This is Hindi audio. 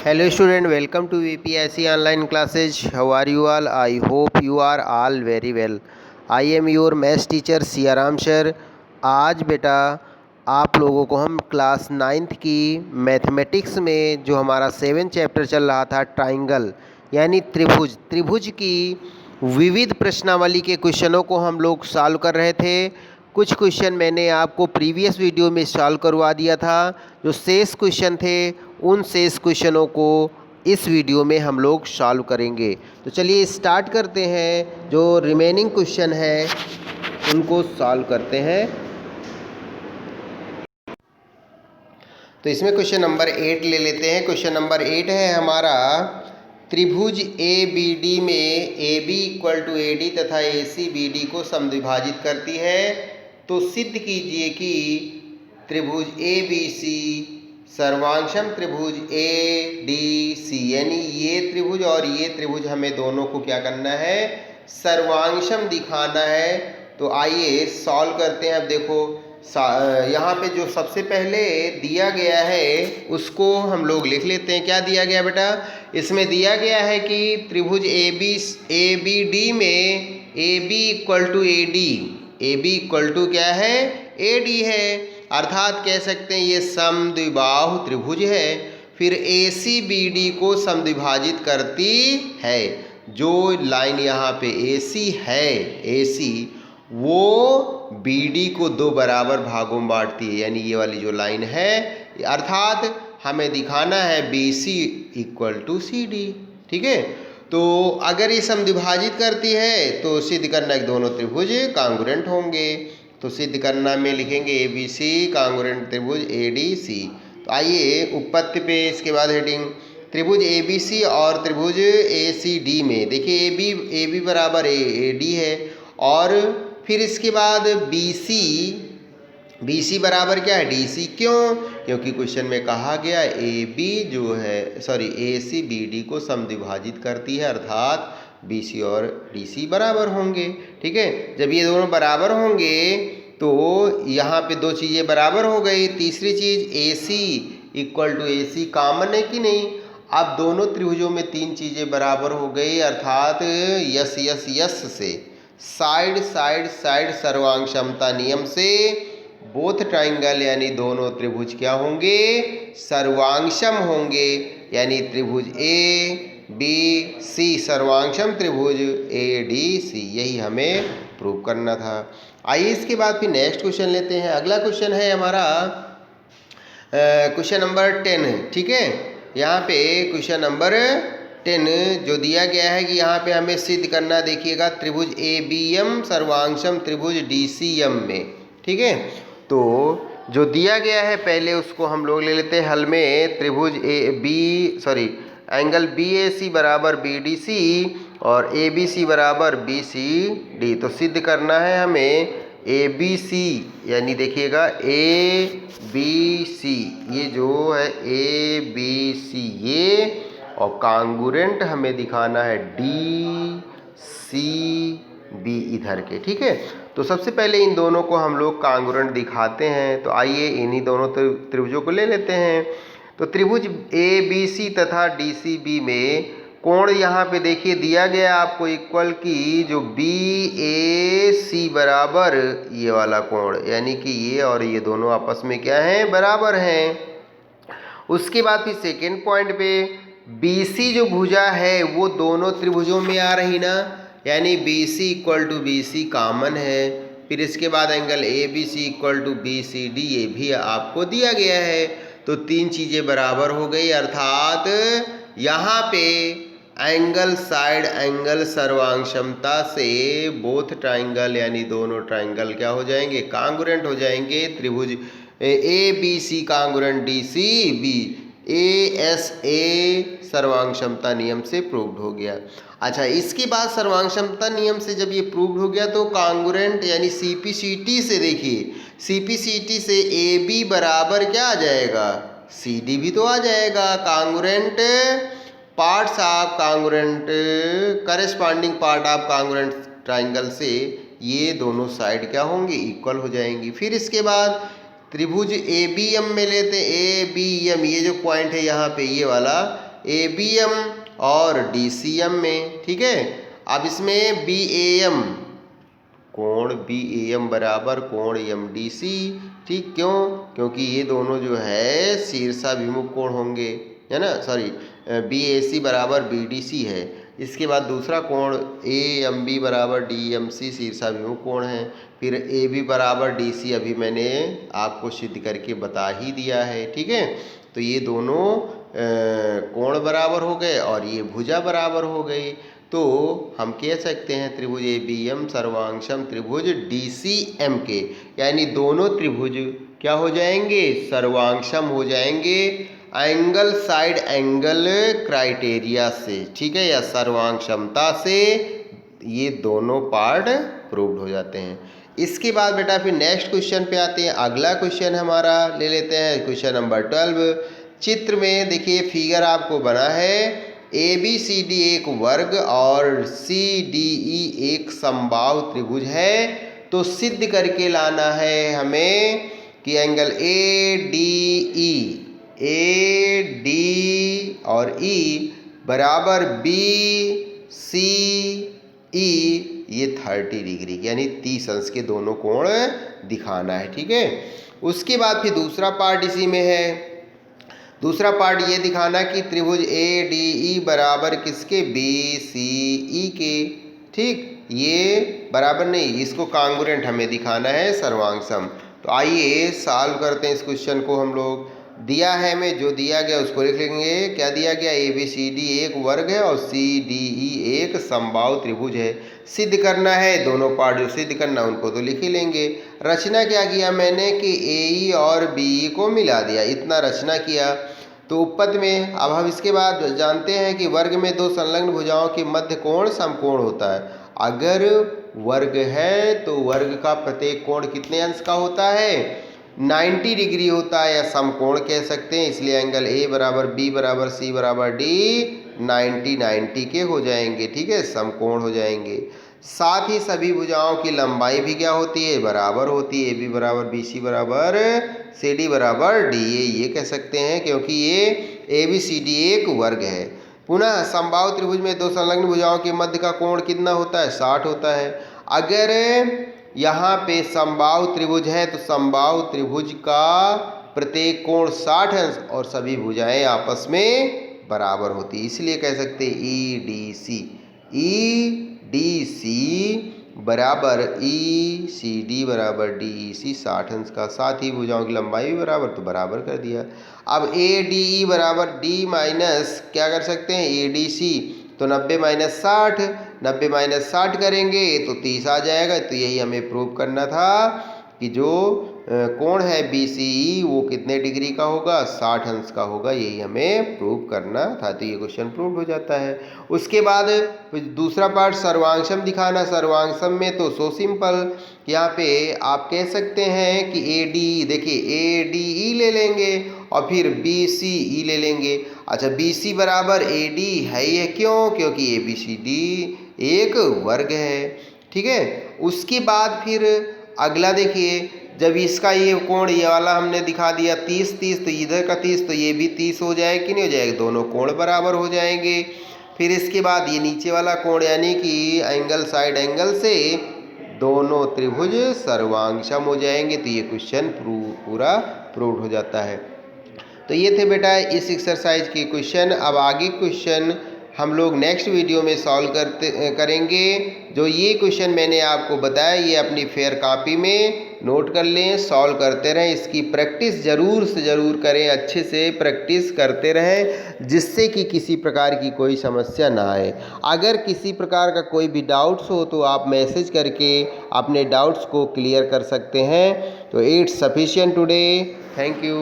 Hello student, welcome to VPSC online classes. How are you all? I hope you are all very well. I am your maths teacher Siyaram sir. आज बेटा आप लोगों को हम क्लास 9th की मैथमेटिक्स में जो हमारा 7th चैप्टर चल रहा था ट्राइंगल यानी त्रिभुज की विविध प्रश्नावली के क्वेश्चनों को हम लोग सॉल्व कर रहे थे। कुछ क्वेश्चन मैंने आपको प्रीवियस वीडियो में सॉल्व करवा दिया था। जो शेष क्वेश्चन थे उन शेष क्वेश्चनों को इस वीडियो में हम लोग सॉल्व करेंगे। तो चलिए स्टार्ट करते हैं। जो रिमेनिंग क्वेश्चन है उनको सॉल्व करते हैं। तो इसमें क्वेश्चन नंबर 8 ले लेते हैं। क्वेश्चन नंबर 8 है हमारा, त्रिभुज ए बी डी में A B equal to A D तथा ए सी बी डी को समद्विभाजित करती है, तो सिद्ध कीजिए कि त्रिभुज ए बी सी सर्वांशम त्रिभुज ए डी सी, यानी ये त्रिभुज और ये त्रिभुज हमें दोनों को क्या करना है, सर्वांशम दिखाना है। तो आइए सॉल्व करते हैं। अब देखो यहाँ पे जो सबसे पहले दिया गया है उसको हम लोग लिख लेते हैं। क्या दिया गया बेटा? इसमें दिया गया है कि त्रिभुज ए बी डी में A B equal to A D, A B equal to क्या है, ए डी है, अर्थात कह सकते हैं ये समद्विबाहु त्रिभुज है। फिर ए सी बी डी को समद्विभाजित करती है। जो लाइन यहाँ पे ए सी है, ए सी वो बी डी को दो बराबर भागों में बांटती है, यानी ये वाली जो लाइन है, अर्थात हमें दिखाना है B C equal to C D. ठीक है, तो अगर ये समद्विभाजित करती है तो सिद्ध करना कि दोनों त्रिभुज कांगुरेंट होंगे। तो सिद्ध करना में लिखेंगे ए बी सी कांगुरेंट त्रिभुज ए डी सी। तो आइए उपपत्ति पे, इसके बाद हेडिंग त्रिभुज ए बी सी और त्रिभुज ए सी डी में देखिए ए बी बराबर ए डी है, और फिर इसके बाद बी सी बराबर क्या है, डी सी। क्यों? क्योंकि क्वेश्चन में कहा गया ए बी जो है ए सी बी डी को समद्विभाजित करती है, अर्थात बी सी और डी सी बराबर होंगे। ठीक है, जब ये दोनों बराबर होंगे तो यहाँ पे दो चीज़ें बराबर हो गई। तीसरी चीज़ A C equal to A C common है कि नहीं। अब दोनों त्रिभुजों में तीन चीज़ें बराबर हो गई, अर्थात यस यस यस से साइड साइड साइड सर्वांगक्षमता नियम से बोथ ट्राइंगल यानी दोनों त्रिभुज क्या होंगे, सर्वांगक्षम होंगे। यानी त्रिभुज ए बी सी सर्वांगक्षम त्रिभुज ए डी सी, यही हमें प्रूव करना था। आइए इसके बाद फिर नेक्स्ट क्वेश्चन लेते हैं। अगला क्वेश्चन है हमारा क्वेश्चन नंबर 10। ठीक है, यहाँ पे क्वेश्चन नंबर 10 जो दिया गया है कि यहाँ पे हमें सिद्ध करना, देखिएगा त्रिभुज ए बी एम सर्वांगक्षम त्रिभुज डी सी एम में। ठीक है, तो जो दिया गया है पहले उसको हम लोग ले लेते हैं हल में। त्रिभुज एंगल बी ए सी बराबर बी डी सी और ए बी सी बराबर बी सी डी। तो सिद्ध करना है हमें ए बी सी, यानी देखिएगा ए बी सी, ये जो है ए बी सी ये, और कांगुरेंट हमें दिखाना है डी सी बी इधर के। ठीक है, तो सबसे पहले इन दोनों को हम लोग कांगुरेंट दिखाते हैं। तो आइए इन्हीं दोनों त्रिभुजों को ले लेते हैं। तो त्रिभुज ए बी सी तथा डी सी बी में कोण यहाँ पे देखिए दिया गया आपको इक्वल की जो बी ए सी बराबर ये वाला कोण, यानी कि ये और ये दोनों आपस में क्या हैं, बराबर हैं। उसके बाद फिर सेकेंड पॉइंट पे बी सी जो भुजा है वो दोनों त्रिभुजों में आ रही ना, यानी B C equal to B C common है। फिर इसके बाद angle A B C equal to B C D, ये भी आपको दिया गया है। तो तीन चीज़ें बराबर हो गई, अर्थात यहाँ पे एंगल साइड एंगल सर्वांगक्षमता से बोथ ट्राइंगल यानी दोनों ट्राइंगल क्या हो जाएंगे, कांगुरेंट हो जाएंगे। त्रिभुज A B C congruent D C B, A S A सर्वांगक्षमता नियम से प्रूव्ड हो गया। अच्छा, इसके बाद सर्वांगक्षमता नियम से जब ये प्रूव्ड हो गया तो कांगुरेंट यानी सीपीसीटी से, देखिए सीपीसीटी से ए बी बराबर क्या आ जाएगा, सी डी भी तो आ जाएगा। Congruent parts of congruent corresponding part of congruent triangle से ये दोनों साइड क्या होंगी, इक्वल हो जाएंगी। फिर इसके बाद त्रिभुज ए बी एम में लेते, ए बी एम ये जो पॉइंट है यहाँ पे ये वाला, ABM और DCM में, ठीक है। अब इसमें BAM, कोण BAM बराबर कोण MDC, ठीक, क्यों? क्योंकि ये दोनों जो है शीर्षाभिमुख कोण होंगे, है ना, सॉरी, BAC बराबर BDC है। इसके बाद दूसरा कोण AMB बराबर DMC शीर्षाभिमुख कोण है। फिर AB बराबर DC अभी मैंने आपको सिद्ध करके बता ही दिया है, ठीक है। तो ये दोनों कोण बराबर हो गए और ये भुजा बराबर हो गई। तो हम कह सकते हैं त्रिभुज ABM सर्वांगसम त्रिभुज DCM के, यानी दोनों त्रिभुज क्या हो जाएंगे? सर्वांगसम हो जाएंगे एंगल साइड एंगल क्राइटेरिया से, ठीक है, या सर्वांगसमता से ये दोनों पार्ट प्रूव्ड हो जाते हैं। इसके बाद बेटा फिर नेक्स्ट क्वेश्चन पे आते हैं। अगला क्वेश्चन हमारा ले लेते हैं, क्वेश्चन नंबर 12। चित्र में देखिए फिगर आपको बना है, ABCD एक वर्ग और CDE एक समबाहु त्रिभुज है। तो सिद्ध करके लाना है हमें कि एंगल ADE और E बराबर BCE ये 30 डिग्री यानी 30 अंश के दोनों कोण दिखाना है, ठीक है। उसके बाद फिर दूसरा पार्ट इसी में है। दूसरा पार्ट ये दिखाना कि त्रिभुज ADE बराबर किसके? BCE के, ठीक। ये बराबर नहीं, इसको कांग्रुएंट हमें दिखाना है, सर्वांगसम। तो आइए सॉल्व करते हैं इस क्वेश्चन को। हम लोग दिया है हमें, जो दिया गया उसको लिख लेंगे। क्या दिया गया? ABCD एक वर्ग है और CDE एक समबाहु त्रिभुज है। सिद्ध करना है, दोनों पार्ट जो सिद्ध करना उनको तो लिख ही लेंगे। रचना क्या किया मैंने कि AE और BE को मिला दिया, इतना रचना किया। तो उपपद में अब हम इसके बाद जानते हैं कि वर्ग में दो संलग्न भुजाओं के मध्य कोण समकोण होता है। अगर वर्ग है तो वर्ग का प्रत्येक कोण कितने अंश का होता है? 90 डिग्री होता है, या समकोण कह सकते हैं। इसलिए एंगल A बराबर B बराबर C बराबर D 90 के हो जाएंगे, ठीक है, समकोण हो जाएंगे। साथ ही सभी भुजाओं की लंबाई भी क्या होती है? बराबर होती है। AB बराबर BC बराबर CD बराबर DA ये कह सकते हैं, क्योंकि ये ABCD एक वर्ग है। पुनः समबाहु त्रिभुज में दो संलग्न भुजाओं के मध्य का कोण कितना होता है? 60 होता है। अगर यहाँ पे समबाहु त्रिभुज है तो समबाहु त्रिभुज का प्रत्येक कोण 60 अंश और सभी भुजाएं आपस में बराबर होती है। इसलिए कह सकते हैं EDC बराबर ECD बराबर DEC 60 अंश का। साथ ही भुजाओं की लंबाई भी बराबर, तो बराबर कर दिया। अब ADE बराबर D माइनस क्या कर सकते हैं? ADC, तो 90 माइनस 60, 90 माइनस 60 करेंगे तो 30 आ जाएगा। तो यही हमें प्रूव करना था कि जो कोण है BCE वो कितने डिग्री का होगा? 60 अंश का होगा। यही हमें प्रूव करना था। तो ये क्वेश्चन प्रूव हो जाता है। उसके बाद दूसरा पार्ट सर्वांगसम दिखाना। सर्वांगसम में तो सो सिंपल, यहाँ पे आप कह सकते हैं कि ADE, देखिए ADE ले लेंगे और फिर BCE ले लेंगे। अच्छा, BC बराबर AD है ये क्यों? क्योंकि ABCD एक वर्ग है, ठीक है। उसके बाद फिर अगला देखिए, जब इसका ये कोण ये वाला हमने दिखा दिया 30, तो इधर का 30, तो ये भी 30 हो जाए कि नहीं हो जाएगा? दोनों कोण बराबर हो जाएंगे। फिर इसके बाद ये नीचे वाला कोण यानी कि एंगल साइड एंगल से दोनों त्रिभुज सर्वांगसम हो जाएंगे। तो ये क्वेश्चन पूरा प्रूव्ड हो जाता है। तो ये थे बेटा इस एक्सरसाइज के क्वेश्चन। अब आगे क्वेश्चन हम लोग नेक्स्ट वीडियो में सॉल्व करेंगे। जो ये क्वेश्चन मैंने आपको बताया ये अपनी फेयर कॉपी में नोट कर लें, सॉल्व करते रहें। इसकी प्रैक्टिस ज़रूर से ज़रूर करें, अच्छे से प्रैक्टिस करते रहें, जिससे कि किसी प्रकार की कोई समस्या ना आए। अगर किसी प्रकार का कोई भी डाउट्स हो तो आप मैसेज करके अपने डाउट्स को क्लियर कर सकते हैं। तो it's sufficient today. Thank you.